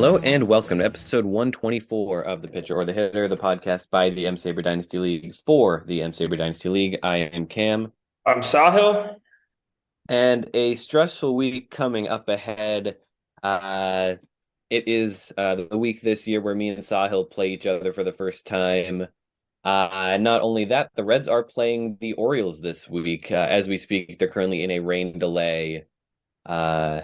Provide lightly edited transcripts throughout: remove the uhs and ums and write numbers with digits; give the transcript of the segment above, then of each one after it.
Hello and welcome to episode 124 of The Pitcher or the Hitter, the podcast by the M-SABR Dynasty League for the M-SABR Dynasty League. I am Cam. I'm Sahil. And a stressful week coming up ahead. It is the week this year where me and Sahil play each other for the first time. Not only that, the Reds are playing the Orioles this week. As we speak, they're currently in a rain delay. Uh,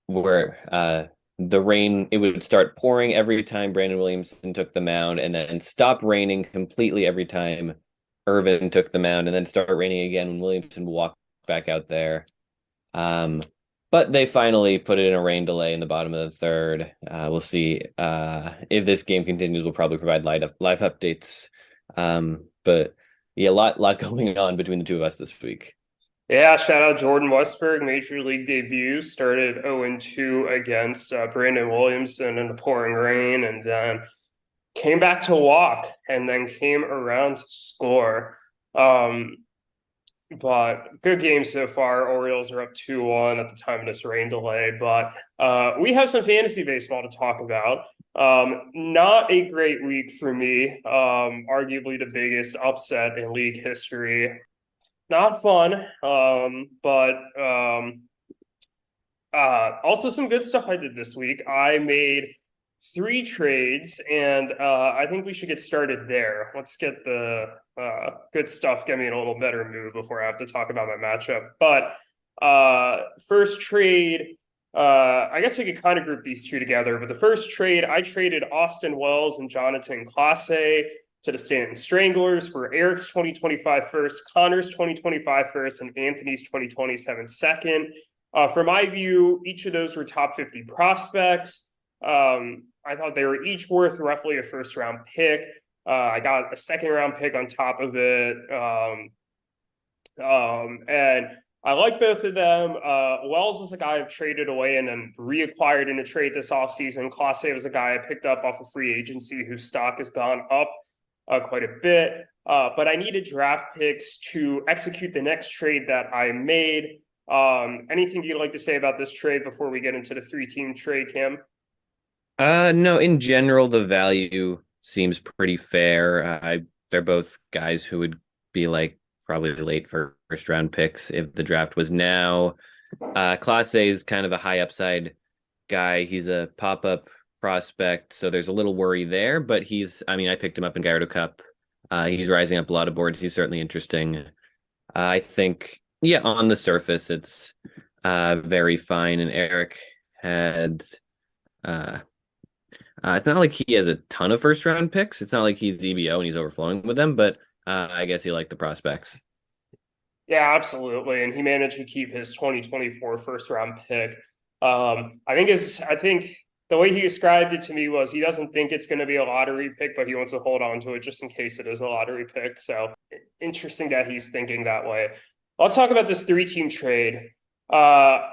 where the rain, it would start pouring every time Brandon Williamson took the mound, and then stop raining completely every time Irvin took the mound, and then start raining again when Williamson would walk back out there. But they finally put it in a rain delay in the bottom of the third. We'll see if this game continues. We'll probably provide live updates. But yeah, a lot going on between the two of us this week. Yeah, shout out Jordan Westberg, Major League debut, started 0-2 against Brandon Williamson in the pouring rain, and then came back to walk, and then came around to score. But good game so far. Orioles are up 2-1 at the time of this rain delay, but we have some fantasy baseball to talk about. Not a great week for me. Arguably the biggest upset in league history. Not fun, but also some good stuff I did this week. I made 3 trades, and I think we should get started there. Let's get the good stuff, get me in a little better mood before I have to talk about my matchup. But first trade, I guess we could kind of group these two together. But the first trade, I traded Austin Wells and Jonathan Clase to the Stanton Stranglers for Erik's 2025 first, Conor's 2025 first, and Anthony's 2027 second. For my view, each of those were top 50 prospects. I thought they were each worth roughly a first round pick. I got a second round pick on top of it. And I like both of them. Wells was a guy I've traded away and then reacquired in a trade this offseason. Clase was a guy I picked up off of free agency whose stock has gone up quite a bit. But I needed draft picks to execute the next trade that I made. Anything you'd like to say about this trade before we get into the 3-team trade, Cam? No, in general, the value seems pretty fair. They're both guys who would be like probably late for first round picks if the draft was now. Class A is kind of a high upside guy. He's a pop-up prospect, so there's a little worry there, but I picked him up in Gyro Cup. He's rising up a lot of boards. He's certainly interesting. I think, yeah, on the surface, it's very fine. And Erik had it's not like he has a ton of first round picks. It's not like he's EBO and he's overflowing with them, but I guess he liked the prospects. Yeah, absolutely. And he managed to keep his 2024 first round pick. I think the way he described it to me was he doesn't think it's going to be a lottery pick, but he wants to hold on to it just in case it is a lottery pick. So interesting that he's thinking that way. Let's talk about this 3-team trade. I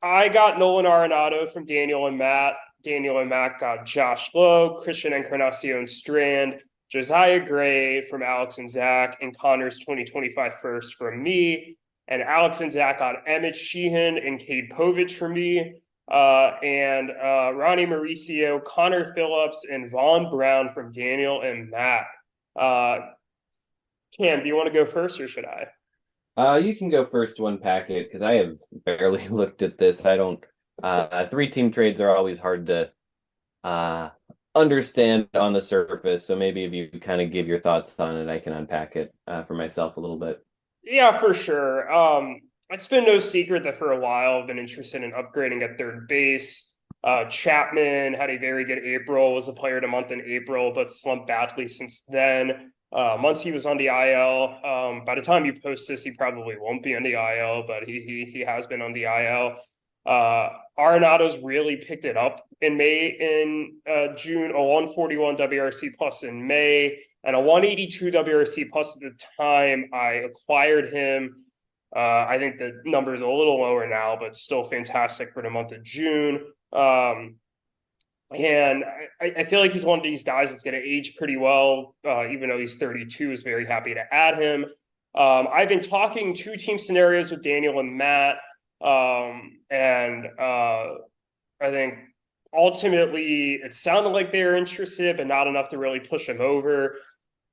got Nolan Arenado from Daniel and Matt. Daniel and Matt got Josh Lowe, Christian Encarnacion Strand, Josiah Gray from Alex and Zach, and Conor's 2025 first from me. And Alex and Zach got Emmett Sheehan and Cade Povich from me. And Ronnie Mauricio, Connor Phillips, and Vaughn Brown from Daniel and Matt. Cam, do you want to go first or should I? You can go first to unpack it because I have barely looked at this. I don't. 3-team trades are always hard to understand on the surface. So maybe if you kind of give your thoughts on it, I can unpack it for myself a little bit. Yeah, for sure. It's been no secret that for a while I've been interested in upgrading at third base. Chapman had a very good April, was a player of the month in April, but slumped badly since then. Once he was on the IL. By the time you post this, he probably won't be on the IL, but he has been on the IL. Arenado's really picked it up in June, a 141 WRC plus in May, and a 182 WRC plus at the time I acquired him. I think the number is a little lower now, but still fantastic for the month of June. And I feel like he's one of these guys that's going to age pretty well, even though he's 32, is very happy to add him. I've been talking 2-team scenarios with Daniel and Matt. I think ultimately, it sounded like they were interested, but not enough to really push him over.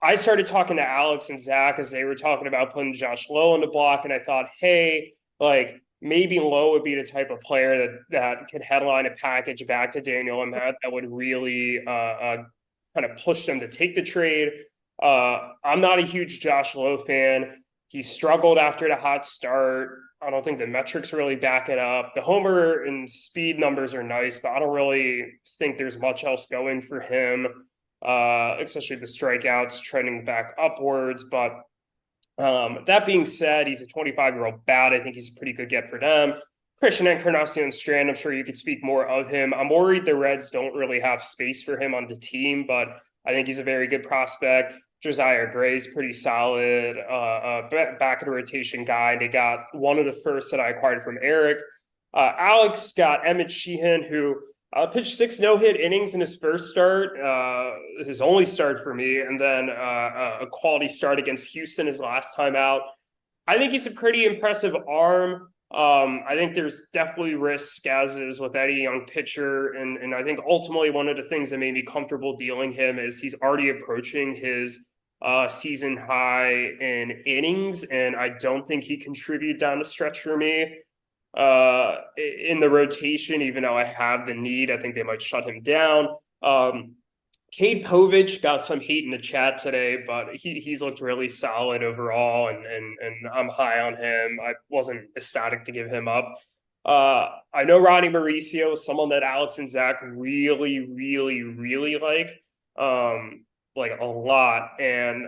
I started talking to Alex and Zach as they were talking about putting Josh Lowe on the block, and I thought, hey, like maybe Lowe would be the type of player that could headline a package back to Daniel and Matt that would really kind of push them to take the trade. I'm not a huge Josh Lowe fan. He struggled after the hot start. I don't think the metrics really back it up. The homer and speed numbers are nice, but I don't really think there's much else going for him, especially the strikeouts trending back upwards. But that being said, he's a 25-year-old bat. I think he's a pretty good get for them. Christian Encarnacion Strand, I'm sure you could speak more of him. I'm worried the Reds don't really have space for him on the team, but I think he's a very good prospect. Josiah Gray's pretty solid, back of the rotation guy. They got one of the first that I acquired from Erik. Alex got Emmett Sheehan, who pitched 6 no-hit innings in his first start, his only start for me, and then a quality start against Houston his last time out. I think he's a pretty impressive arm. I think there's definitely risk as is with any young pitcher, and I think ultimately one of the things that made me comfortable dealing him is he's already approaching his season high in innings, and I don't think he contributed down the stretch for me in the rotation, even though I have the need. I think they might shut him down. Cade Povich got some hate in the chat today, but he's looked really solid overall, and I'm high on him. I wasn't ecstatic to give him up. I know Ronnie Mauricio is someone that Alex and Zach really, really, really like a lot, and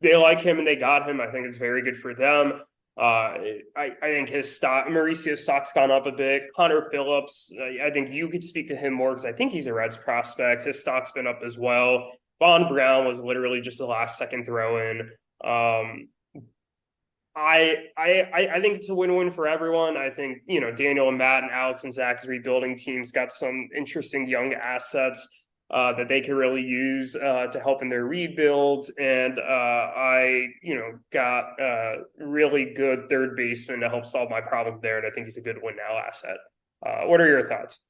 they like him and they got him. I think it's very good for them. I think his stock, Mauricio's stock's gone up a bit. Connor Phillips, I think you could speak to him more because I think he's a Reds prospect. His stock's been up as well. Von Brown was literally just the last second throw in. I think it's a win-win for everyone. I think, Daniel and Matt and Alex and Zach's rebuilding teams got some interesting young assets that they can really use to help in their rebuilds. And I got a really good third baseman to help solve my problem there. And I think he's a good win now asset. What are your thoughts?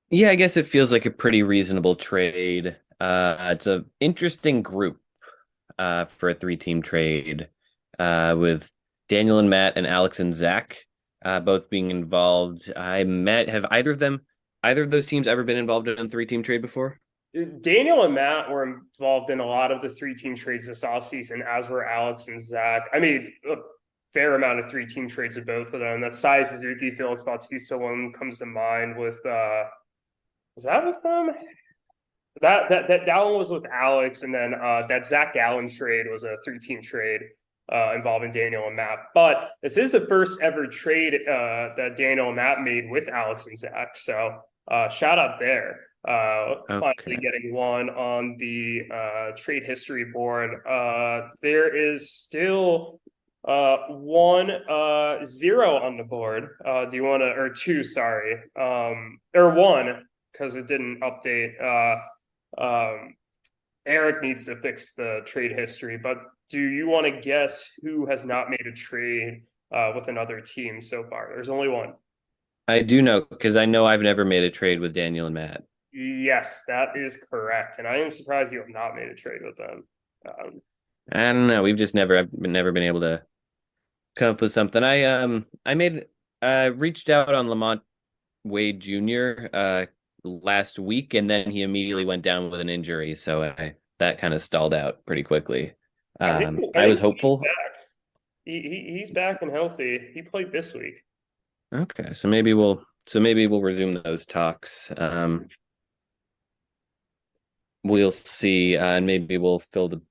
Yeah, I guess it feels like a pretty reasonable trade. It's an interesting group for a 3-team trade with Daniel and Matt and Alex and Zach both being involved. Have either of those teams ever been involved in a 3-team trade before? Daniel and Matt were involved in a lot of the 3-team trades this offseason, as were Alex and Zach. I mean, a fair amount of 3-team trades with both of them. That Sai Suzuki, Felix Bautista one comes to mind with was that with them? That one was with Alex, and then that Zach Gallen trade was a 3-team trade involving Daniel and Matt. But this is the first ever trade that Daniel and Matt made with Alex and Zach. So shout out there. Finally getting one on the trade history board. There is still 1-0 on the board. Do you want to, or 2, sorry, or 1, because it didn't update. Erik needs to fix the trade history, but do you want to guess who has not made a trade with another team so far? There's only one. I do know, because I know I've never made a trade with Daniel and Matt. Yes, that is correct. And I am surprised you have not made a trade with them. I don't know. I've never been able to come up with something. I reached out on Lamont Wade Jr. Last week, and then he immediately went down with an injury. So that kind of stalled out pretty quickly. I was hopeful. He's back and healthy. He played this week. Okay, so maybe we'll resume those talks. We'll see, and maybe we'll fill the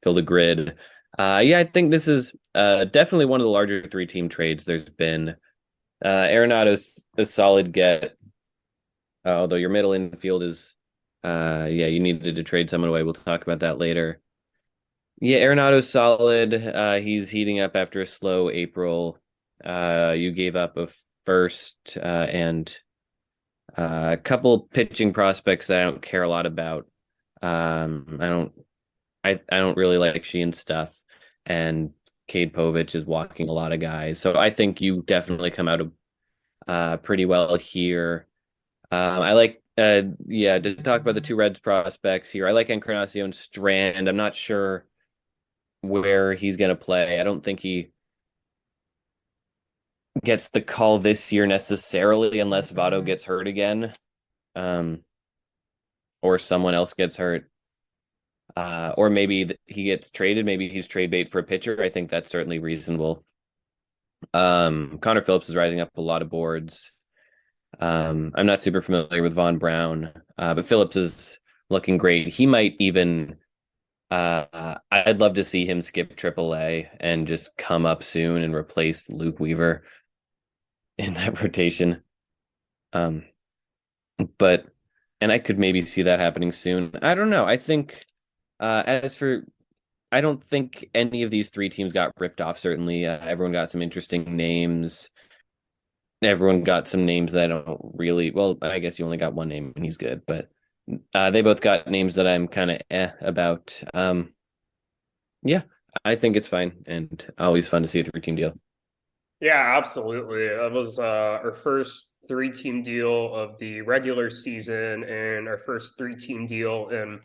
grid. Yeah, I think this is definitely one of the larger 3-team trades there's been. Arenado's a solid get, although your middle infield is, you needed to trade someone away. We'll talk about that later. Yeah, Arenado's solid. He's heating up after a slow April. You gave up a first and a couple pitching prospects that I don't care a lot about. I don't really like Sheehan stuff, and Cade Povich is walking a lot of guys. So I think you definitely come out pretty well here. I like yeah, to talk about the two Reds prospects here. I like Encarnacion Strand. I'm not sure where he's gonna play. I don't think he gets the call this year necessarily unless Votto gets hurt again. Um, or someone else gets hurt. Or maybe he gets traded. Maybe he's trade bait for a pitcher. I think that's certainly reasonable. Connor Phillips is rising up a lot of boards. I'm not super familiar with Von Braun, but Phillips is looking great. He might even, I'd love to see him skip AAA and just come up soon and replace Luke Weaver in that rotation. Um, but, and I could maybe see that happening soon. I don't know. I think, as for, I don't think any of these three teams got ripped off. Certainly, everyone got some interesting names. Everyone got some names that I don't really. Well, I guess you only got one name and he's good, but they both got names that I'm kind of about. Yeah, I think it's fine and always fun to see a three-team deal. Yeah, absolutely. That was our first three-team deal of the regular season and our first three-team deal in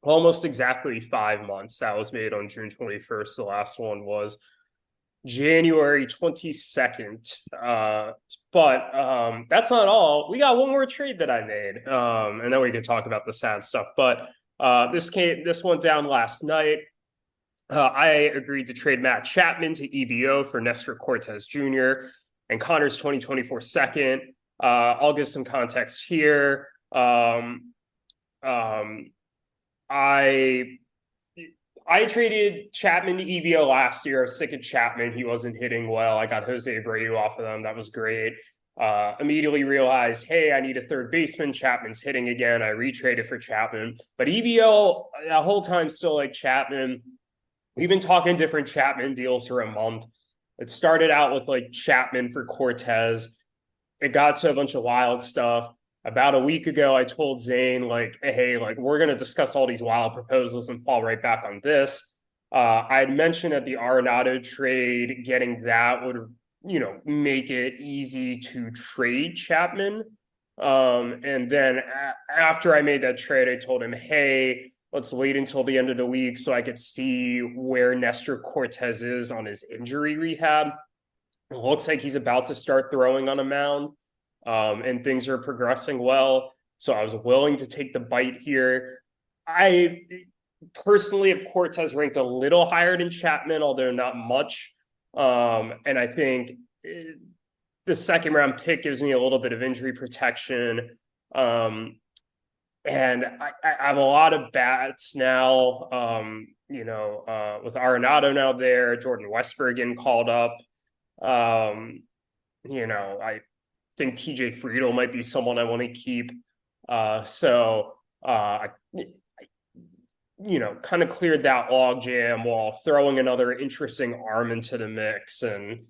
almost exactly 5 months. That was made on June 21st. The last one was January 22nd. But that's not all. We got one more trade that I made. And then we can talk about the sad stuff. But this went down last night. I agreed to trade Matt Chapman to EBO for Nestor Cortez Jr. and Connor's 2024 second. I'll give some context here. I traded Chapman to EBO last year. I was sick of Chapman. He wasn't hitting well. I got Jose Abreu off of them. That was great. Immediately realized, hey, I need a third baseman. Chapman's hitting again. I retraded for Chapman. But EBO, the whole time, still like Chapman. We've been talking different Chapman deals for a month. It started out with like Chapman for Cortez. It got to a bunch of wild stuff. About a week ago, I told Zane, like, hey, like, we're going to discuss all these wild proposals and fall right back on this. I had mentioned that the Arenado trade, getting that would, make it easy to trade Chapman. And then after I made that trade, I told him, hey, let's wait until the end of the week so I could see where Nestor Cortez is on his injury rehab. It looks like he's about to start throwing on a mound, and things are progressing well. So I was willing to take the bite here. I personally have Cortez ranked a little higher than Chapman, although not much. And I think the second round pick gives me a little bit of injury protection. And I have a lot of bats now, with Arenado now there, Jordan Westburg getting called up. I think TJ Friedel might be someone I want to keep. Kind of cleared that logjam while throwing another interesting arm into the mix. And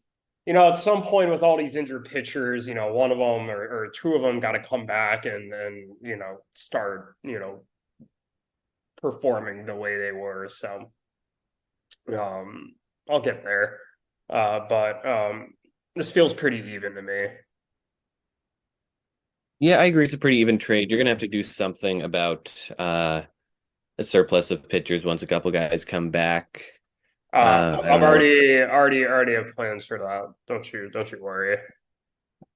at some point with all these injured pitchers, one of them or two of them got to come back and start, performing the way they were. So I'll get there. But this feels pretty even to me. Yeah, I agree. It's a pretty even trade. You're gonna have to do something about a surplus of pitchers once a couple guys come back. I I've don't know. already have plans for that. Don't you worry.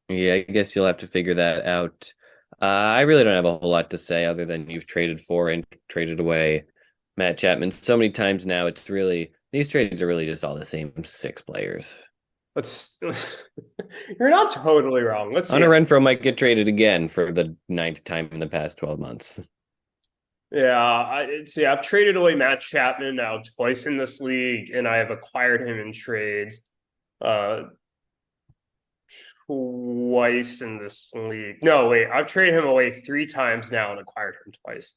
Yeah, I guess you'll have to figure that out. I really don't have a whole lot to say other than you've traded for and traded away Matt Chapman so many times now. It's really these trades are really just all the same six players. Let's You're not totally wrong. Let's see. Hunter Renfroe might get traded again for the ninth time in the past 12 months. Yeah, I've traded away Matt Chapman now twice in this league, and I have acquired him in trades twice in this league. No, wait, I've traded him away 3 times now and acquired him twice.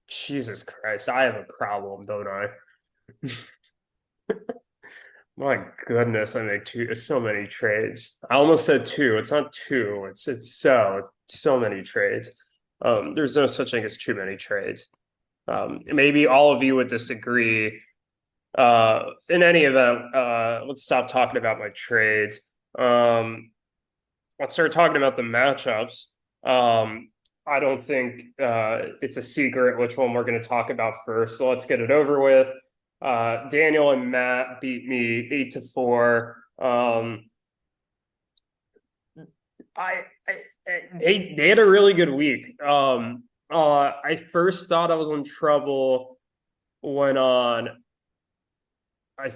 Jesus Christ, I have a problem, don't I? My goodness, I make so many trades. I almost said two. It's not two. It's so many trades. There's no such thing as too many trades. Maybe all of you would disagree. In any event, let's stop talking about my trades. Let's start talking about the matchups. I don't think it's a secret which one we're going to talk about first. So let's get it over with. Daniel and Matt beat me 8-4. They had a really good week. I first thought I was in trouble when I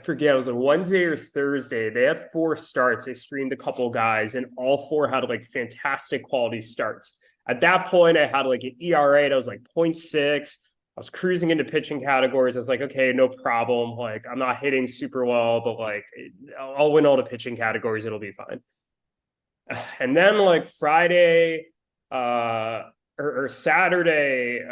forget, it was a Wednesday or Thursday. They had 4 starts. They streamed a couple guys, and all 4 had like fantastic quality starts. At that point, I had like an ERA that was like 0.6. I was cruising into pitching categories. I was like, okay, no problem. Like, I'm not hitting super well, but like, I'll win all the pitching categories. It'll be fine. And then like Friday or Saturday,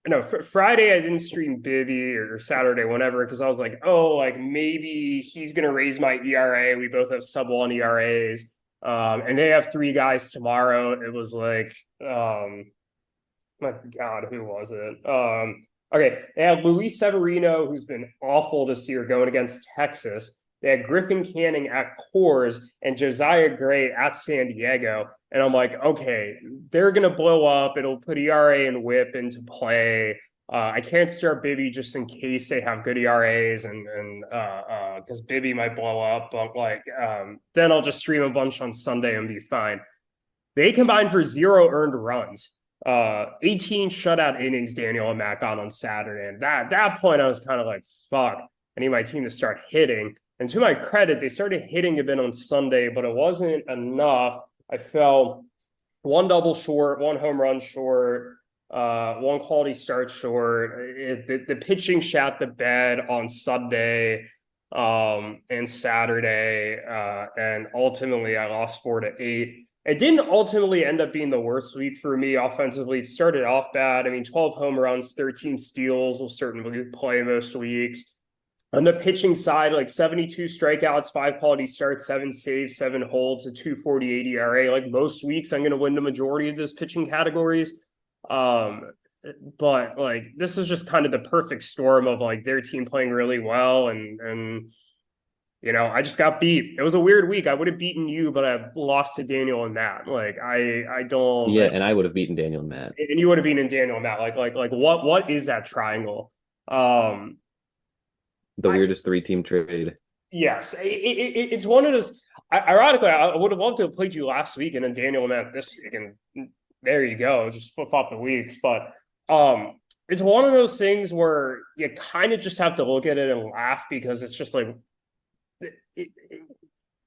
no, Friday I didn't stream Bibby, or Saturday, whenever, because I was like, oh, like maybe he's gonna raise my ERA. We both have sub-1 ERAs. And they have 3 guys tomorrow. It was like, my God, who was it? Okay, they had Luis Severino, who's been awful this year, going against Texas. They had Griffin Canning at Coors and Josiah Gray at San Diego. And I'm like, okay, they're going to blow up. It'll put ERA and whip into play. I can't start Bibby just in case they have good ERAs and because Bibby might blow up. But like, then I'll just stream a bunch on Sunday and be fine. They combined for 0 earned runs. 18 shutout innings Daniel and Matt got on Saturday. And at that point, I was kind of like, fuck, I need my team to start hitting. And to my credit, they started hitting a bit on Sunday, but it wasn't enough. I fell 1 double short, 1 home run short, 1 quality start short. The pitching shat the bed on Sunday and Saturday, and ultimately I lost 4-8. It didn't ultimately end up being the worst week for me offensively. It started off bad. I mean, 12 home runs, 13 steals will certainly play most weeks. On the pitching side, like 72 strikeouts, 5 quality starts, 7 saves, 7 holds, a 2.48 ERA. Like most weeks, I'm going to win the majority of those pitching categories. But like this is just kind of the perfect storm of like their team playing really well and you know, I just got beat. It was a weird week. I would have beaten you, but I lost to Daniel and Matt. Like I don't. Yeah, and I would have beaten Daniel and Matt. And you would have beaten Daniel and Matt. Like what is that triangle? The weirdest 3-team trade. Yes, it's one of those. Ironically, I would have loved to have played you last week and then Daniel and Matt this week, and there you go, just flip flop the weeks. But it's one of those things where you kind of just have to look at it and laugh because it's just like.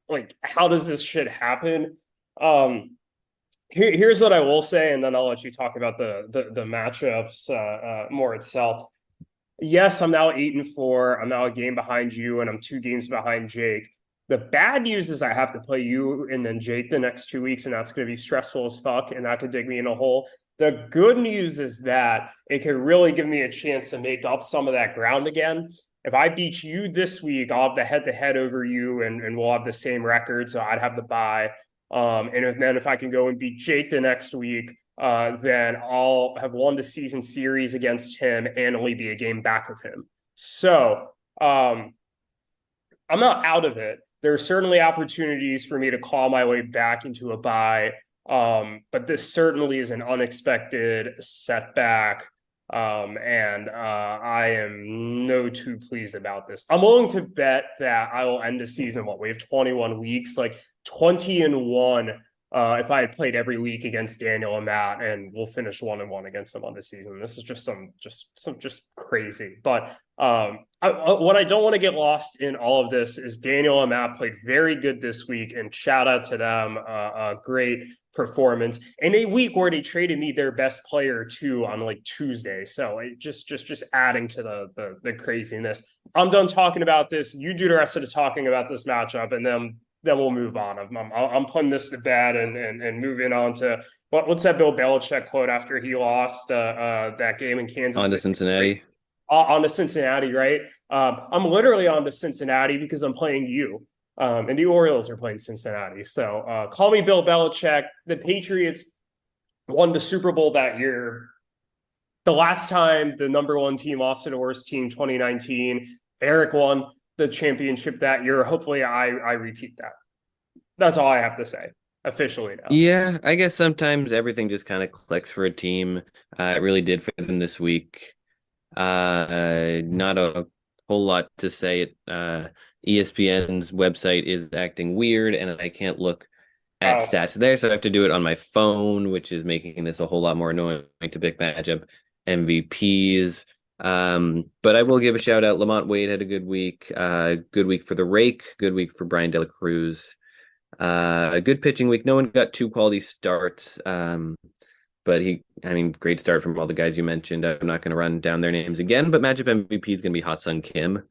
Like how does this shit happen? Here's what I will say, and then I'll let you talk about the matchups more itself. Yes, I'm now 8-4. I'm now a game behind you, and I'm 2 games behind Jake. The bad news is I have to play you and then Jake the next 2 weeks, and that's going to be stressful as fuck, and that could dig me in a hole. The good news is that it could really give me a chance to make up some of that ground again. If I beat you this week, I'll have the head-to-head over you, and we'll have the same record, so I'd have the bye. And then if I can go and beat Jake the next week, then I'll have won the season series against him and only be a game back of him. So I'm not out of it. There are certainly opportunities for me to claw my way back into a bye, but this certainly is an unexpected setback. And I am no too pleased about this. I'm willing to bet that I will end the season. We have 21 weeks, like 20-1. If I had played every week against Daniel and Matt, and we'll finish 1-1 against them on the season. This is just just crazy. But what I don't want to get lost in all of this is Daniel and Matt played very good this week, and shout out to them. Great performance in a week where they traded me their best player too on like Tuesday. So it just adding to the craziness. I'm done talking about this. You do the rest of the talking about this matchup, and then we'll move on. I'm putting this to bed and moving on to what's that Bill Belichick quote after he lost that game in Kansas On to City? Cincinnati. On to Cincinnati, right? I'm literally on to Cincinnati because I'm playing you. And the Orioles are playing Cincinnati. So call me Bill Belichick. The Patriots won the Super Bowl that year. The last time the number 1 team lost to the worst team, 2019, Erik won. the championship that year. Hopefully, I repeat that. That's all I have to say officially now. Yeah, I guess sometimes everything just kind of clicks for a team. It really did for them this week. Not a whole lot to say. ESPN's website is acting weird, and I can't look at Oh, stats there, so I have to do it on my phone, which is making this a whole lot more annoying to pick matchup MVPs. But I will give a shout out. Lamont Wade had a good week. Good week for the Rake. Good week for Brian De La Cruz. A good pitching week. No one got two quality starts. But great start from all the guys you mentioned. I'm not going to run down their names again, but matchup MVP is going to be Ha-Seong Kim.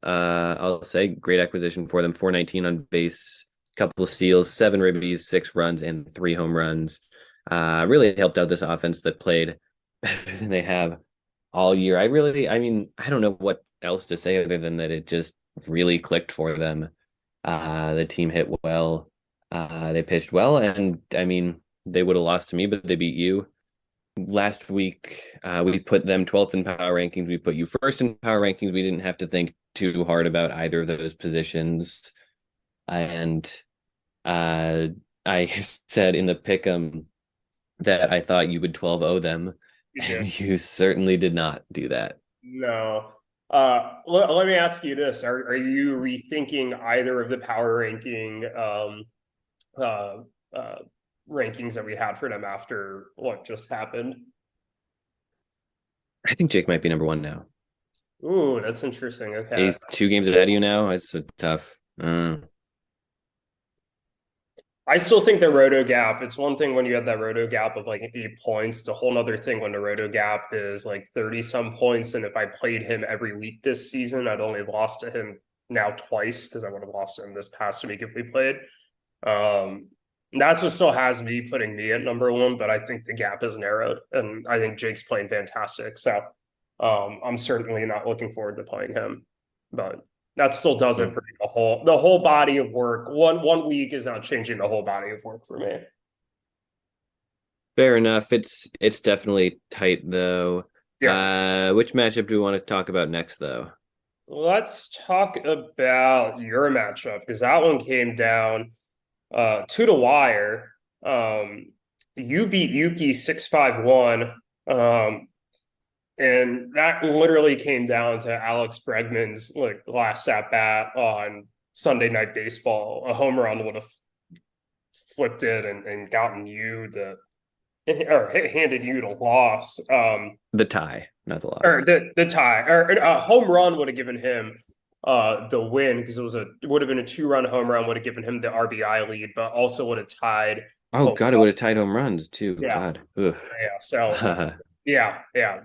I'll say great acquisition for them. 419 on base, couple of steals, 7 ribbies, 6 runs, and 3 home runs. Really helped out this offense that played better than they have all year. I don't know what else to say other than that it just really clicked for them. The team hit well. They pitched well, and they would have lost to me, but they beat you. Last week, we put them 12th in power rankings. We put you first in power rankings. We didn't have to think too hard about either of those positions. And I said in the pick'em that I thought you would 12-0 them, you did. and you certainly did not do that. No. Let me ask you this: Are you rethinking either of the power ranking uh, uh, rankings that we had for them after what just happened? I think Jake might be number 1 now. Ooh, that's interesting. Okay. He's 2 games ahead of you now. It's a tough. I still think the roto gap, it's one thing when you have that roto gap of like 8 points. It's a whole other thing when the roto gap is like 30 some points. And if I played him every week this season, I'd only lost to him now twice because I would have lost to him this past week if we played. That's what still has me putting me at number 1, but I think the gap is narrowed and I think Jake's playing fantastic. So I'm certainly not looking forward to playing him, but that still does it for the whole body of work. One week is not changing the whole body of work for me. Fair enough. It's definitely tight though. Yeah. Which matchup do we want to talk about next though? Let's talk about your matchup because that one came down to the wire. You beat Yuki 6-5-1. And that literally came down to Alex Bregman's like last at bat on Sunday Night Baseball. A home run would have flipped it and gotten you or handed you the loss. The tie, not the loss. Or the tie. Or a home run would have given him the win because it would have been a 2-run home run, would have given him the RBI lead, but also would have tied. Oh God, it would have tied home runs too. Yeah. God. Ugh. Yeah. So yeah.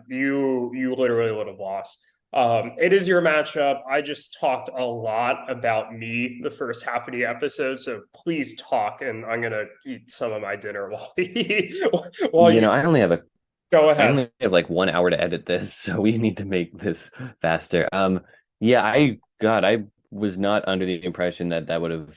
You literally would have lost. It is your matchup. I just talked a lot about me the first half of the episode, so please talk, and I'm gonna eat some of my dinner while I only have go I ahead. only have like 1 hour to edit this, so we need to make this faster. I was not under the impression that would have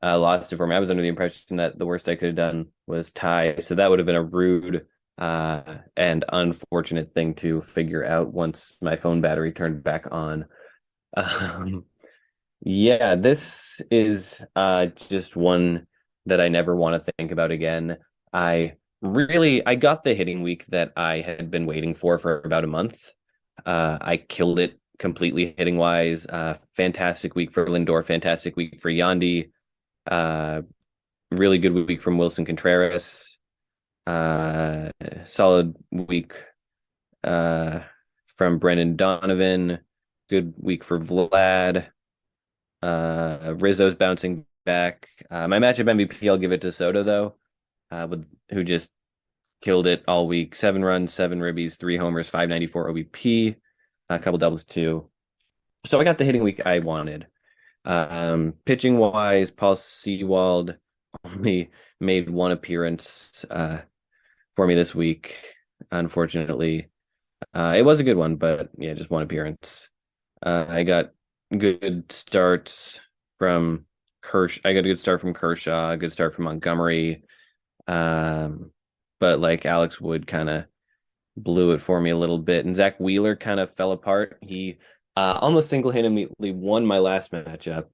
lost it for me. I was under the impression that the worst I could have done was tie, so that would have been a rude and unfortunate thing to figure out once my phone battery turned back on. This is just one that I never want to think about again. I got the hitting week that I had been waiting for about a month. I killed it completely hitting wise. Fantastic week for Lindor, fantastic week for Yandy. Really good week from Wilson Contreras. Solid week from Brendan Donovan. Good week for Vlad. Rizzo's bouncing back. My matchup MVP, I'll give it to Soto though, who just killed it all week. 7 runs, 7 ribbies, 3 homers, 594 OBP, a couple doubles too. So I got the hitting week I wanted. Pitching wise, Paul Sewald only made 1 appearance for me this week, unfortunately. It was a good one, but yeah, just 1 appearance. I got good starts from Kershaw. I got a good start from Kershaw, a good start from Montgomery. But like Alex Wood kind of blew it for me a little bit. And Zach Wheeler kind of fell apart. He almost single-handedly won my last matchup,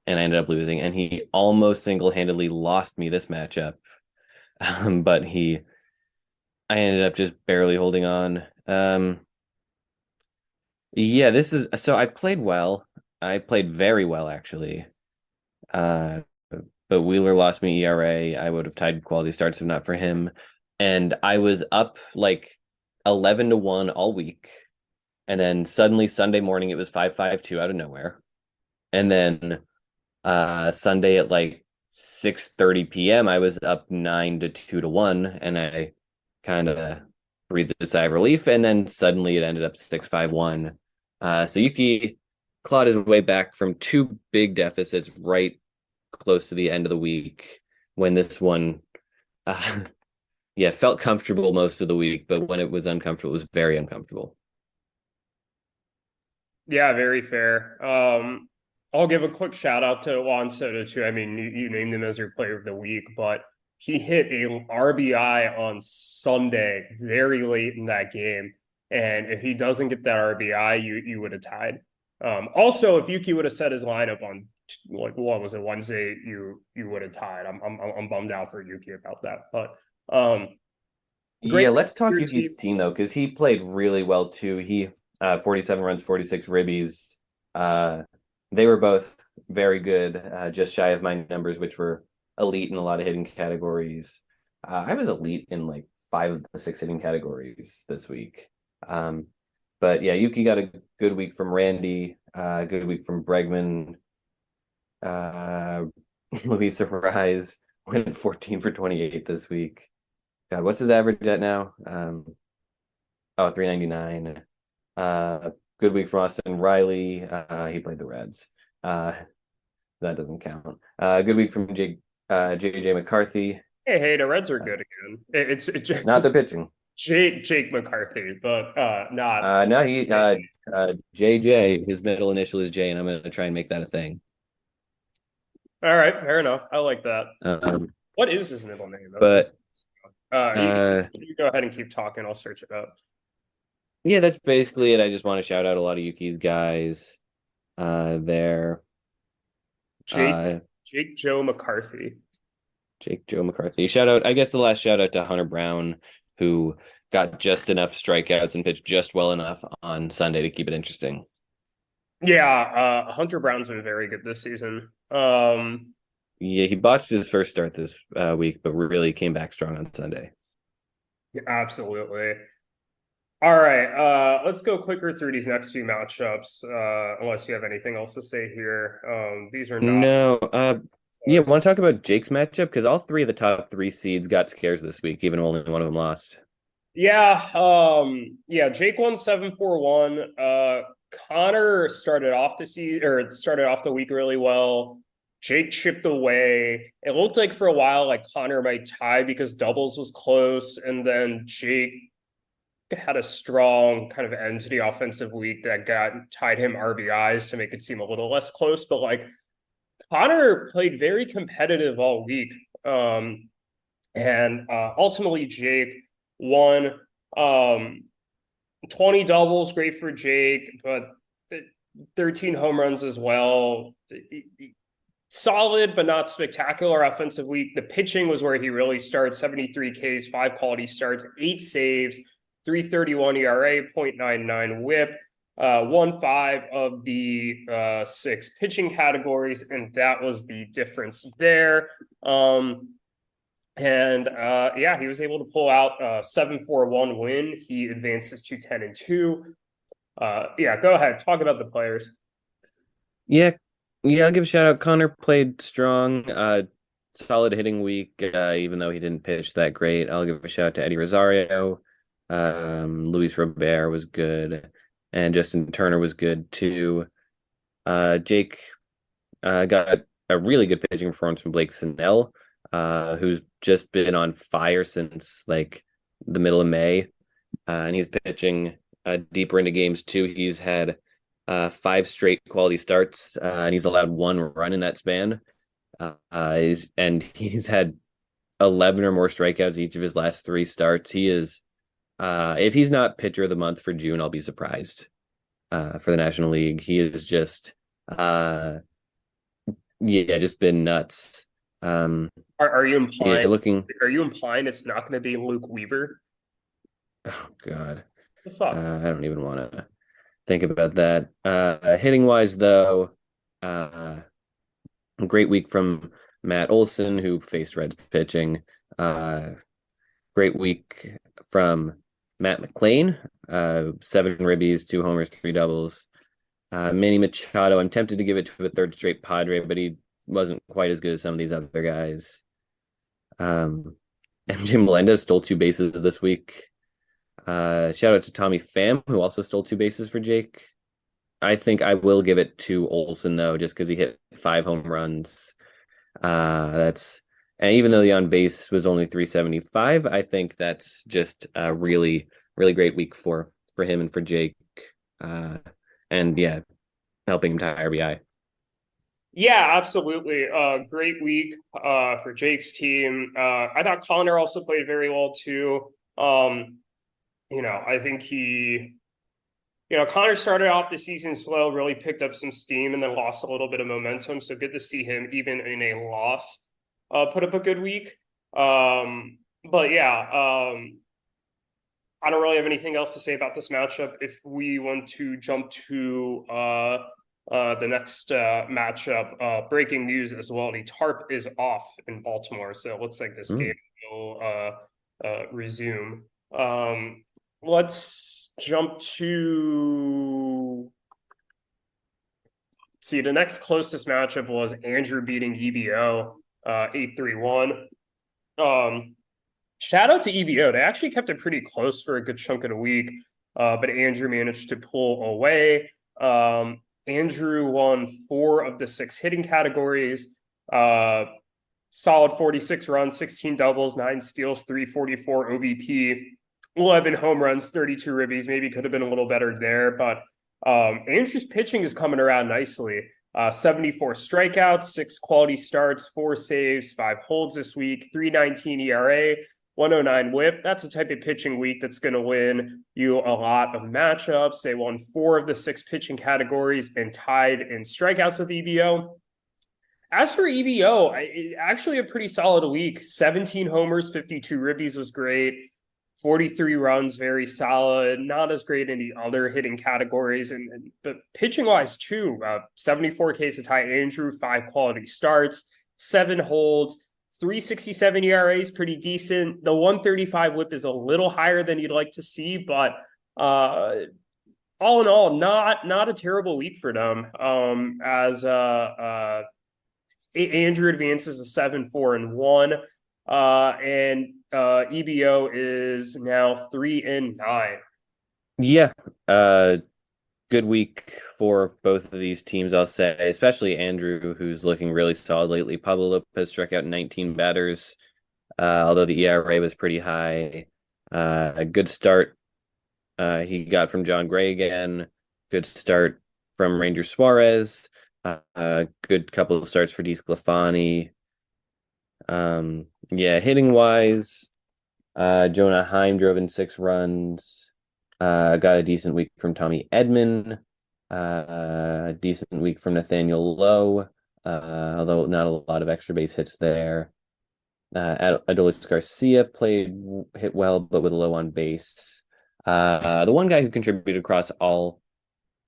and I ended up losing. And he almost single-handedly lost me this matchup, but I ended up just barely holding on. Yeah, this is so I played well. I played very well actually. Uh, but Wheeler lost me ERA. I would have tied quality starts if not for him. And I was up like 11-1 all week. And then suddenly Sunday morning it was 5-5-2 out of nowhere. And then Sunday at like 6:30 p.m. I was up 9-2-1 and I kind of breathed a sigh of relief and then suddenly it ended up 6-5-1. So Yuki clawed his way back from two big deficits right close to the end of the week when this one uh, yeah, felt comfortable most of the week, but when it was uncomfortable, it was very uncomfortable. Yeah, very fair. I'll give a quick shout out to Juan Soto too. I mean, you named him as your player of the week, but he hit a RBI on Sunday very late in that game. And if he doesn't get that RBI, you would have tied. Also, if Yuki would have set his lineup on like what was it Wednesday, you would have tied. I'm bummed out for Yuki about that. But Yeah, great let's talk your Yuki's team. team though, because he played really well too. He 47 runs, 46 ribbies. Uh, they were both very good, just shy of my numbers, which were elite in a lot of hitting categories. I was elite in like five of the six hitting categories this week. Um, but yeah, Yuki got a good week from Randy, good week from Bregman. Uh, Luis Surprise went 14 for 28 this week. God, what's his average at now? 399. Good week from Austin Riley. He played the Reds. That doesn't count. Good week from JJ McCarthy. Hey, the Reds are Uh, good again. It's Not the pitching. Jake McCarthy, but not No, he JJ. JJ. His middle initial is J, and I'm gonna try and make that a thing. All right, fair enough. I like that. Um, What is his middle name though? but You uh, go ahead and keep talking. I'll search it up. yeah, that's basically it. I just want to shout out a lot of Yuki's guys there. Jake Uh, Jake Joe McCarthy. Jake Joe McCarthy. Shout out, I guess the last shout out to Hunter Brown, who got just enough strikeouts and pitched just well enough on Sunday to keep it interesting. Yeah, Hunter Brown's been very good this season. Yeah, he botched his first start this week, but really came back strong on Sunday. Absolutely. All right, let's go quicker through these next few matchups, unless you have anything else to say here. These are not No, yeah, close. want to talk about Jake's matchup? Because all three of the top three seeds got scares this week, even only one of them lost. Yeah, Jake won 7-4-1. Conor started off the season or started off the week really well. Jake chipped away. It looked like for a while like Conor might tie because doubles was close, and then Jake had a strong kind of end to the offensive week that got tied him RBIs to make it seem a little less close. But like Conor played very competitive all week. And ultimately Jake won. 20 doubles, great for Jake, but 13 home runs as well. Solid, but not spectacular offensive week. The pitching was where he really started 73 Ks, 5 quality starts, 8 saves, 3.31 ERA, 0.99 whip, 1-5 of the 6 pitching categories, and that was the difference there. Yeah, he was able to pull out a 7-4-1 win. He advances to 10-2. Yeah, go ahead. Talk about the players. Yeah, yeah, I'll give a shout out. Connor played strong, solid hitting week, even though he didn't pitch that great. I'll give a shout out to Eddie Rosario. Luis Robert was good, and Justin Turner was good too. Jake got a really good pitching performance from Blake Snell, who's just been on fire since like the middle of May, and he's pitching deeper into games too. He's had 5 straight quality starts, and he's allowed 1 run in that span. He's had 11 or more strikeouts each of his last 3 starts. He is, if he's not pitcher of the month for June, I'll be surprised. for the National League. He is just yeah, just been nuts. Are you Yeah, implying looking. are you implying it's not going to be Luke Weaver? Oh God, The fuck? I don't even want to think about that. Hitting wise, though, uh, great week from Matt Olson, who faced Reds pitching. Uh, Great week from Matt McLean, 7 ribbies, 2 homers, 3 doubles. Manny Machado, I'm tempted to give it to a third straight Padre, but he wasn't quite as good as some of these other guys. Um, MJ Melendez stole 2 bases this week. Shout out to Tommy Pham, who also stole 2 bases for Jake. I think I will give it to Olson though, just because he hit 5 home runs. That's and even though the on base was only 375, I think that's just a really, really great week for him and for Jake. Uh, and yeah, helping him tie RBI. Yeah, absolutely. Great week for Jake's team. I thought Conor also played very well too. I think Conor started off the season slow, really picked up some steam, and then lost a little bit of momentum. So good to see him, even in a loss, put up a good week. But yeah, I don't really have anything else to say about this matchup. If we want to jump to the next matchup, breaking news as well. The tarp is off in Baltimore, so it looks like this game Mm. will resume. Let's jump to see the next closest matchup was Andrew beating EBO 8-3-1. Shout out to EBO. They actually kept it pretty close for a good chunk of the week, but Andrew managed to pull away. Andrew won 4 of the 6 hitting categories. Solid 46 runs, 16 doubles, 9 steals, 344 OBP, 11 home runs, 32 ribbies. Maybe could have been a little better there, but Andrew's pitching is coming around nicely. 74 strikeouts, 6 quality starts, 4 saves, 5 holds this week, 3.19 ERA, 109 whip. That's a type of pitching week that's going to win you a lot of matchups. They won 4 of the 6 pitching categories and tied in strikeouts with EBO. As for EBO, actually a pretty solid week. 17 homers, 52 ribbies was great. 43 runs, very solid. Not as great in the other hitting categories, but pitching wise too. 74 Ks to tie Andrew, 5 quality starts, 7 holds, 3.67 ERA is pretty decent. The 135 whip is a little higher than you'd like to see, but all in all, not a terrible week for them. As Andrew advances a 7-4-1, and EBO is now 3-9. Yeah, good week for both of these teams, I'll say, especially Andrew, who's looking really solid lately. Pablo Lopez struck out 19 batters, although the ERA was pretty high. A good start he got from John Gray again. Good start from Ranger Suarez. Good couple of starts for DeSclafani. Yeah, hitting wise, Jonah Heim drove in 6 runs. Got a decent week from Tommy Edman. A decent week from Nathaniel Lowe, although not a lot of extra base hits there. Adolis Garcia hit well, but with a low on base. The one guy who contributed across all,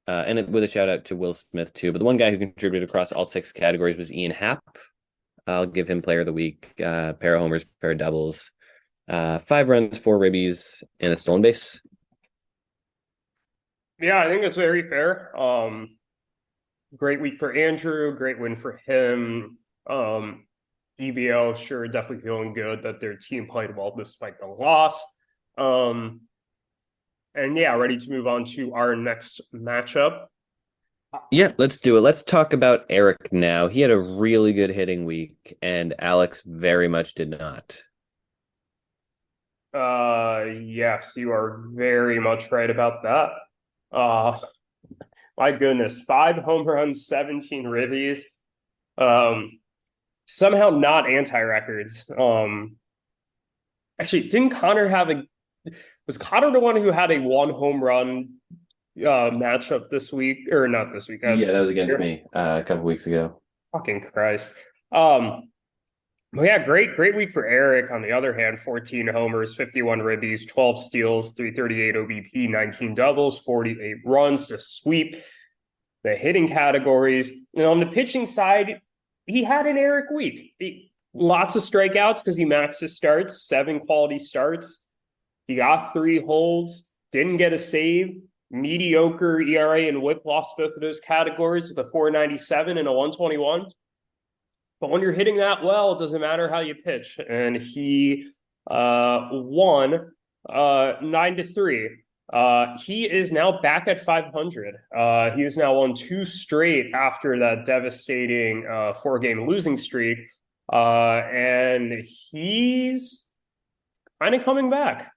with a shout out to Will Smith too, but the one guy who contributed across all 6 categories was Ian Happ. I'll give him player of the week. Pair of homers, pair of doubles. 5 runs, 4 ribbies, and a stolen base. Yeah, I think that's very fair. Great week for Andrew, great win for him. EBO, sure, definitely feeling good that their team played well despite the loss. And yeah, ready to move on to our next matchup. Yeah, let's do it. Let's talk about Erik now. He had a really good hitting week, and Alex very much did not. Yes, you are very much right about that. My goodness, 5 home runs, 17 ribbies. Somehow not anti-records. Actually, didn't Conor have was Conor the one who had a 1 home run matchup this week, or not this week. Yeah, that was against me a couple weeks ago. Fucking Christ. Well, yeah, great week for Erik. On the other hand, 14 homers, 51 ribbies, 12 steals, 338 OBP, 19 doubles, 48 runs to sweep the hitting categories. And on the pitching side, he had an Erik week. Lots of strikeouts because he maxed his starts, 7 quality starts. He got 3 holds, didn't get a save, mediocre ERA and WHIP lost both of those categories with a 497 and a 121. But when you're hitting that well, it doesn't matter how you pitch. And he won 9-3. He is now back at 500. He has now won 2 straight after that devastating 4-game losing streak. And he's kind of coming back.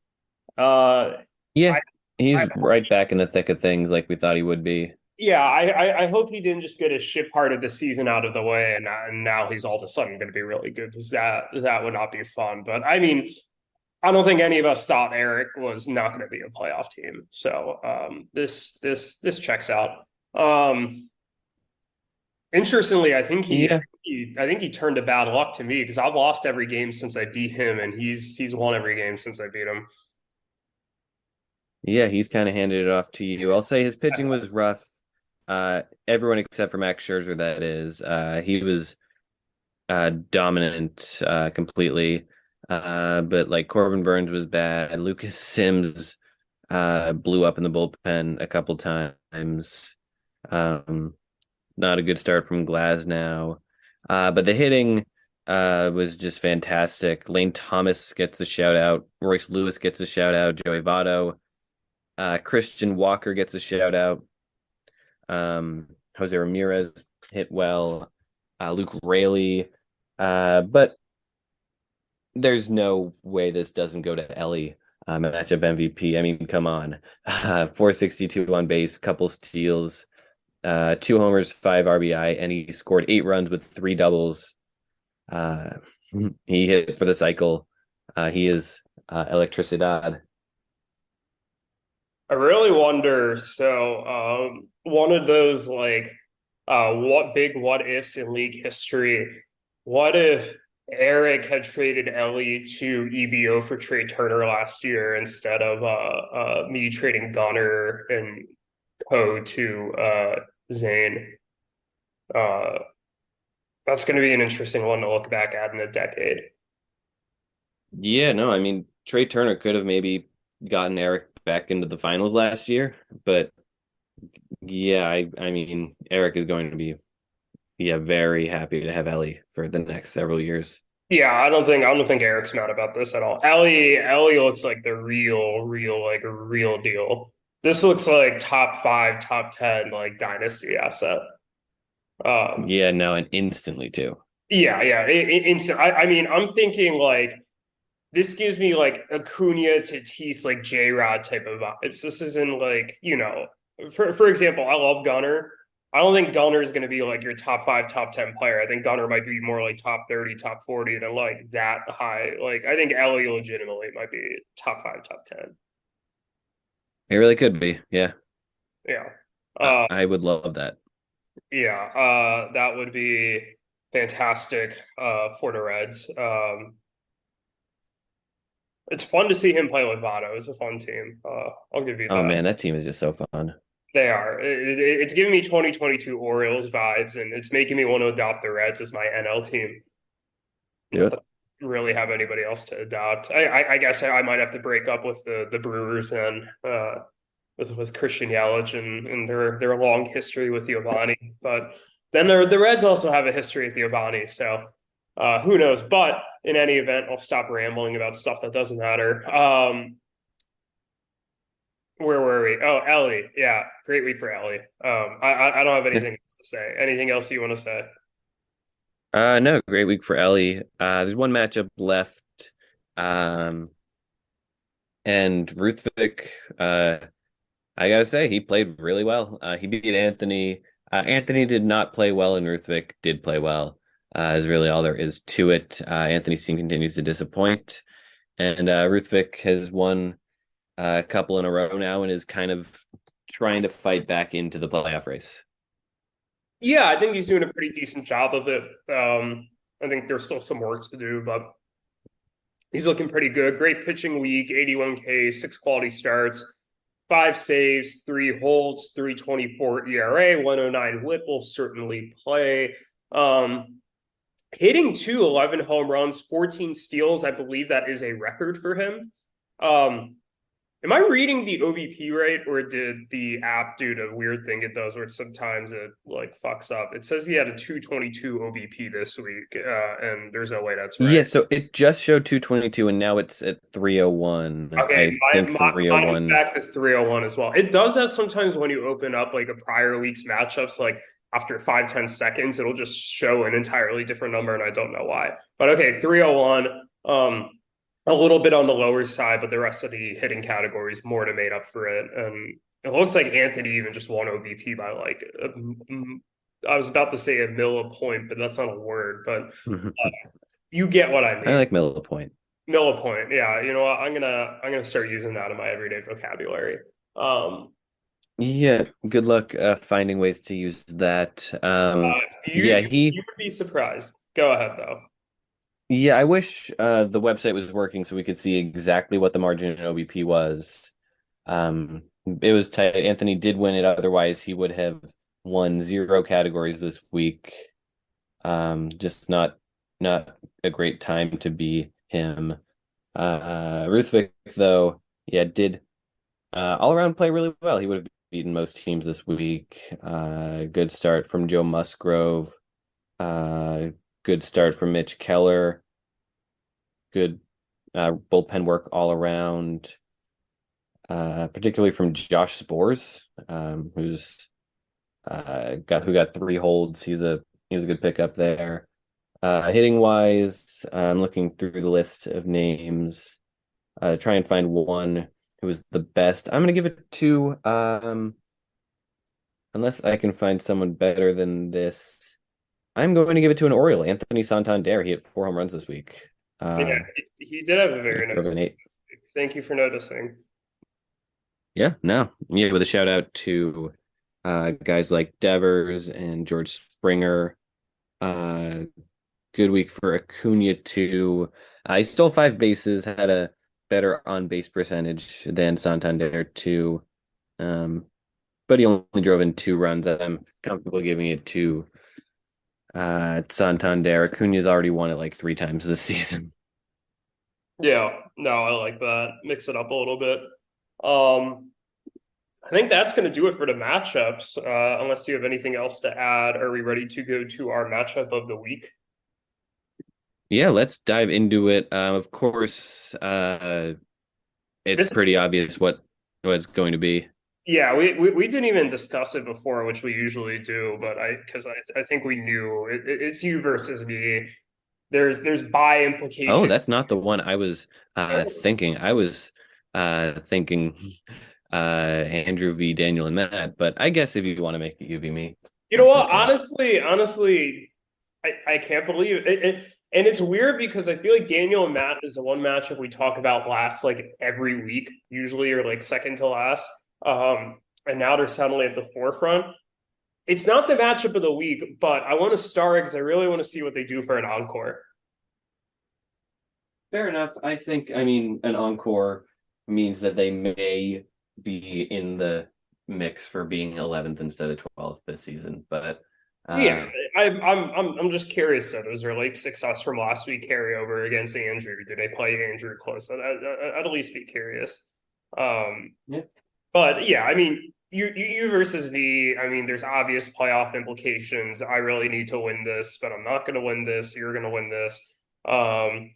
Yeah, he's I right back in the thick of things like we thought he would be. Yeah, I hope he didn't just get his shit part of the season out of the way, and now he's all of a sudden going to be really good, because that would not be fun. But I mean, I don't think any of us thought Erik was not going to be a playoff team. So this checks out. Interestingly, I think he turned to bad luck to me, because I've lost every game since I beat him, and he's won every game since I beat him. Yeah, he's kind of handed it off to you. I'll say his pitching was rough. Everyone except for Max Scherzer, that is. He was dominant completely. But like Corbin Burns was bad. Lucas Sims blew up in the bullpen a couple times. Not a good start from Glasnow. But the hitting was just fantastic. Lane Thomas gets a shout out. Royce Lewis gets a shout out. Joey Votto. Christian Walker gets a shout out. Jose Ramirez hit well. Luke Raley. But there's no way this doesn't go to Ellie, matchup MVP. I mean, come on. 462 on base, couple steals, 2 homers, 5 RBI, and he scored 8 runs with 3 doubles. He hit for the cycle. He is electricidad. I really wonder. So, one of those like, what ifs in league history? What if Erik had traded Ellie to EBO for Trey Turner last year, instead of me trading Gunner and Co to Zane? That's going to be an interesting one to look back at in a decade. Yeah, no, I mean, Trey Turner could have maybe gotten Erik back into the finals last year, but yeah, I mean, Erik is going to be very happy to have Ellie for the next several years. Yeah, I don't think Erik's mad about this at all. Ellie looks like the real deal. This looks like top 5, top 10 like dynasty asset. Yeah, no, and instantly too. Yeah. I mean, I'm thinking like, this gives me like Acuna, Tatis, like J-Rod type of vibes. This isn't like, for example, I love Gunner. I don't think Gunner is going to be like your top 5, top 10 player. I think Gunner might be more like top 30, top 40 than like that high. Like, I think Ellie legitimately might be top 5, top 10. It really could be. Yeah. Yeah. I would love that. Yeah. That would be fantastic for the Reds. It's fun to see him play with Votto. It's a fun team. I'll give you that. Oh man, that team is just so fun. They are. It's giving me 2022 Orioles vibes, and it's making me want to adopt the Reds as my NL team. Yeah. Really have anybody else to adopt. I guess I might have to break up with the Brewers and with Christian Yelich and their long history with Giovanni. But then the Reds also have a history with Giovanni, so who knows? But in any event, I'll stop rambling about stuff that doesn't matter. Where were we? Oh, Ellie. Yeah, great week for Ellie. I don't have anything else to say. Anything else you want to say? No, great week for Ellie. There's one matchup left. And Ruthvik, I gotta say, he played really well. He beat Anthony. Anthony did not play well, and Ruthvik did play well. Is really all there is to it. Anthony's team continues to disappoint, and Ruthvik has won a couple in a row now and is kind of trying to fight back into the playoff race. Yeah, I think he's doing a pretty decent job of it. I think there's still some work to do, but he's looking pretty good. Great pitching week, 81K, 6 quality starts, 5 saves, 3 holds, 3.24 ERA, 109 WHIP will certainly play. Hitting 11 home runs, 14 steals. I believe that is a record for him. Am I reading the OBP right, or did the app do the weird thing it does where sometimes it like fucks up? It says he had a 222 OBP this week, and there's no way that's right. Yeah, so it just showed 222 and now it's at 301. Okay, I my, think my, my 301. exact is 301 as well. It does that sometimes when you open up like a prior week's matchups, like after 5-10 seconds, it'll just show an entirely different number, and I don't know why. But okay, 301. A little bit on the lower side, but the rest of the hitting categories more to made up for it. And it looks like Anthony even just won OBP by like I was about to say a mill a point, but that's not a word. But you get what I I mean. like Miller Point. Mill a point, yeah. You know what? I'm gonna start using that in my everyday vocabulary. Um, Yeah, good luck finding ways to use that. you Yeah, you he you would be surprised. Go ahead though. yeah, I wish the website was working so we could see exactly what the margin in OBP was. Um, it was tight. Anthony did win it, otherwise he would have won 0 categories this week. Just not a great time to be him. Ruthvik though, yeah, did all around play really well. He would have beaten most teams this week. Good start from Joe Musgrove. Uh, Good start from Mitch Keller. Good bullpen work all around. Particularly from Josh Spores, who's who got 3 holds. He was a good pickup there. Hitting wise, I'm looking through the list of names. Try and find one who was the best. I'm gonna give it to unless I can find someone better than this. I'm going to give it to an Oriole, Anthony Santander. He hit 4 home runs this week. Yeah, he did have a Yeah, very drove nice. an 8. Thank you for noticing. Yeah, no. Yeah, with a shout out to guys like Devers and George Springer. Uh, Good week for Acuna too. He stole 5 bases, had a better on base percentage than Santander too. But he only drove in 2 runs. I'm comfortable giving it to Santander. Acuna's already won it like 3 times this season. Yeah, no, I like that. Mix it up a little bit. Um, I think that's going to do it for the matchups. Unless you have anything else to add, are we ready to go to our matchup of the week? Yeah, let's dive into it. Of course, it's This is pretty obvious what it's going to be. Yeah, we didn't even discuss it before, which we usually do, but I think we knew it's you versus me. There's by Oh, implication. that's not the one I was thinking. I was thinking Andrew v. Daniel and Matt, but I guess if you want to make it you v me, You know that's what? okay. Honestly, I can't believe it. And it's weird because I feel like Daniel and Matt is the one matchup we talk about last like every week, usually, or like second to last. And now they're suddenly at the forefront. It's not the matchup of the week, but I want to start because I really want to see what they do for an encore. Fair enough. I mean, an encore means that they may be in the mix for being 11th instead of 12th this season, but Yeah, uh, I'm just curious. So, was there like success from last week carry over against Andrew? Did they play Andrew close? I'd at least be curious. Um, yeah. but yeah, I mean, you versus me. I mean, there's obvious playoff implications. I really need to win this, but I'm not going to win this. You're going to win this. Um,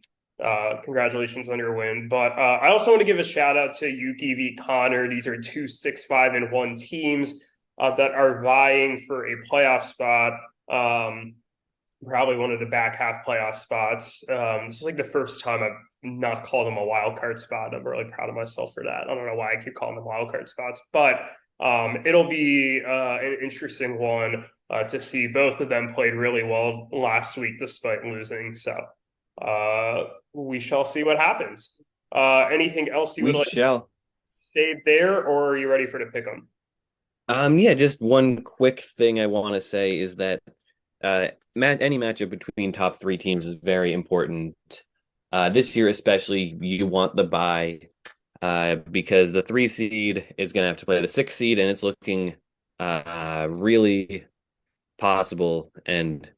Congratulations on your win. But I also want to give a shout out to Yuki v Conor. These are 2 6-5-1 teams that are vying for a playoff spot. Probably one of the back half playoff spots. This is like the first time I've not called them a wild card spot. I'm really proud of myself for that. I don't know why I keep calling them wild card spots, but it'll be an interesting one to see. Both of them played really well last week despite losing. So we shall see what happens. Anything else you would We like to shall. save there, or are you ready for the pick 'em? Yeah, just one quick thing I want to say is that any matchup between top three teams is very important. This year especially, you want the bye because the 3 seed is going to have to play the 6 seed, and it's looking really possible. And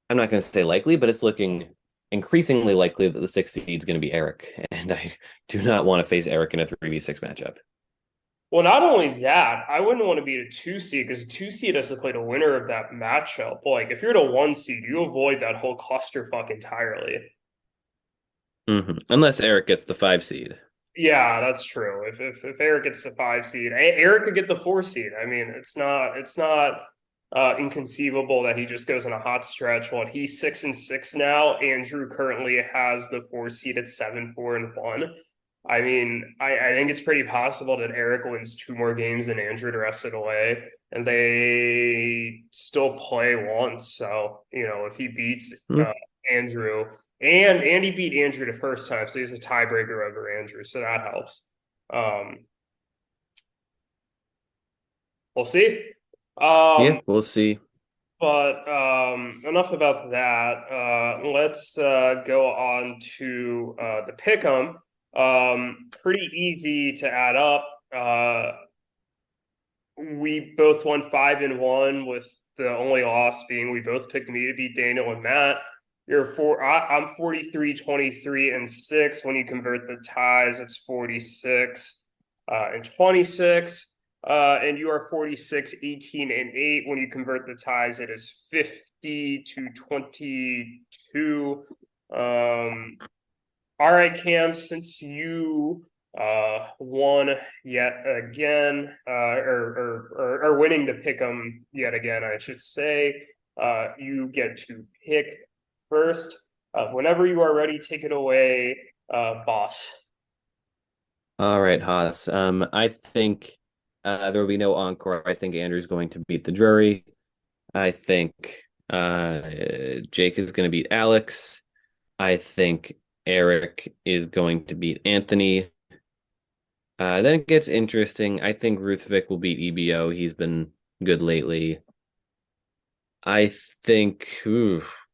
I'm not going to say likely, but it's looking increasingly likely that the 6 seed is going to be Erik, and I do not want to face Erik in a 3v6 matchup. Well, not only that, I wouldn't want to be a 2 seed because a 2 seed has to play the winner of that matchup. Like, if you're the 1 seed, you avoid that whole clusterfuck entirely. Unless Erik gets the 5 seed. Yeah, that's true. If Erik gets the 5 seed, Erik could get the 4 seed. I mean, it's not inconceivable that he just goes in a hot stretch. What, he's 6-6 now. Andrew currently has the 4 seed at 7-4-1. I mean, I think it's pretty possible that Erik wins 2 more games than Andrew the rest of the way, and they still play once. So, if he beats Hmm. Andrew, and Andy beat Andrew the first time, so he's a tiebreaker over Andrew, so that helps. Um, we'll see. Yeah, Um, we'll see. but enough about that. Let's go on to the pick'em. Pretty easy to add up. We both won 5-1, with the only loss being we both picked me to beat Daniel and Matt. I'm 43, 23, and 6. When you convert the ties, it's 46 and 26. And you are 46, 18, and 8. When you convert the ties, it is 50 to 22. All right, Cam, since you won yet again, or winning the pick 'em yet again, I should say, you get to pick first. Whenever you are ready, take it away, boss. All right, Haas. I think there will be no encore. I think Andrew's going to beat the jury. I think Jake is going to beat Alex. I think Erik is going to beat Anthony. Then it gets interesting. I think Ruthvik will beat EBO. He's been good lately. I think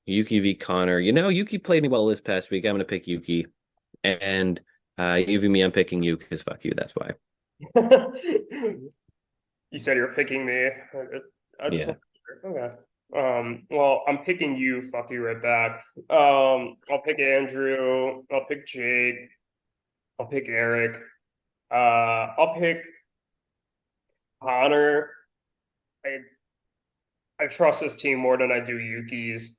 Yuki v Conor. Yuki played me well this past week. I'm going to pick Yuki. And you v me, I'm picking you because fuck you. That's why. You said you're picking me. I just Yeah. want to sure. Okay. Well, I'm picking you. Fuck you right back. I'll pick Andrew. I'll pick Jake. I'll pick Erik. I'll pick Conor. I I trust this team more than I do Yuki's.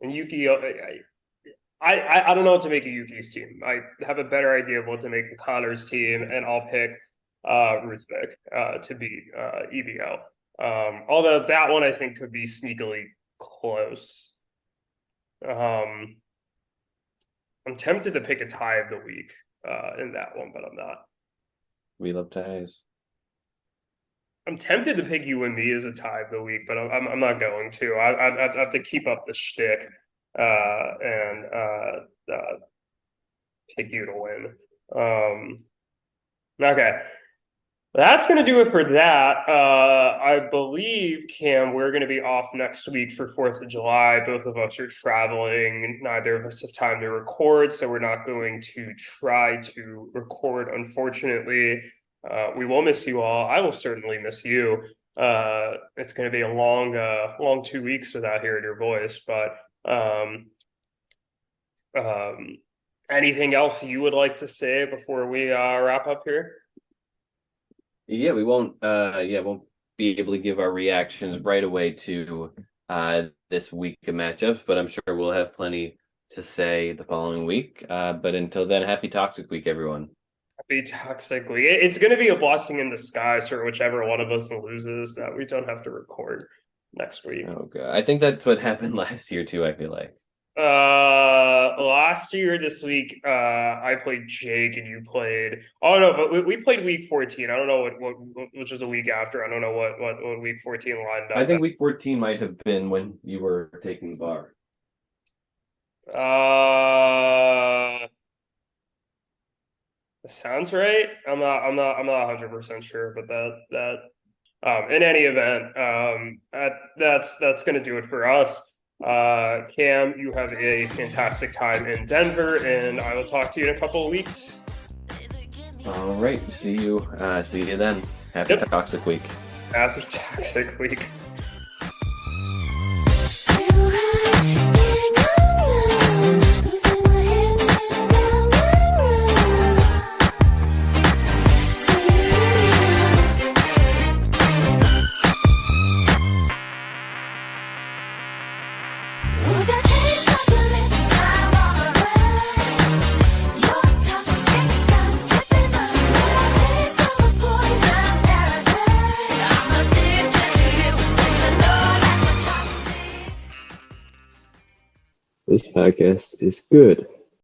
And Yuki, I don't know what to make of Yuki's team. I have a better idea of what to make of Connor's team, and I'll pick Ruthvik to beat EBO. Although that one I think could be sneakily close. Um, I'm tempted to pick a tie of the week in that one, but I'm not. We love ties. I'm tempted to pick you and me as a tie of the week, but I'm not going to. I have to keep up the shtick and pick you to win. Okay, that's going to do it for that. I believe, Cam, we're going to be off next week for 4th of July. Both of us are traveling. Neither of us have time to record, so we're not going to try to record, unfortunately. We will miss you all. I will certainly miss you. It's going to be a long 2 weeks without hearing your voice, but um, anything else you would like to say before we wrap up here? Yeah, we won't be able to give our reactions right away to this week of matchups, but I'm sure we'll have plenty to say the following week. But until then, happy Toxic Week, everyone. Be toxic. It's going to be a blessing in disguise for whichever one of us loses that we don't have to record next week. Oh god. I think that's what happened last year too, I feel like. Last year, this week, I played Jake and you played. Oh no, but we played week 14. I don't know what which was a week after. I don't know what week 14 lined I up think week 14 might have been when you were taking the bar. at. Sounds right. I'm not 100% sure, but that In any event, that's going to do it for us. Cam, you have a fantastic time in Denver, and I will talk to you in a couple of weeks. All right. See you then. Happy Toxic Week. Happy Toxic Week. This podcast is good.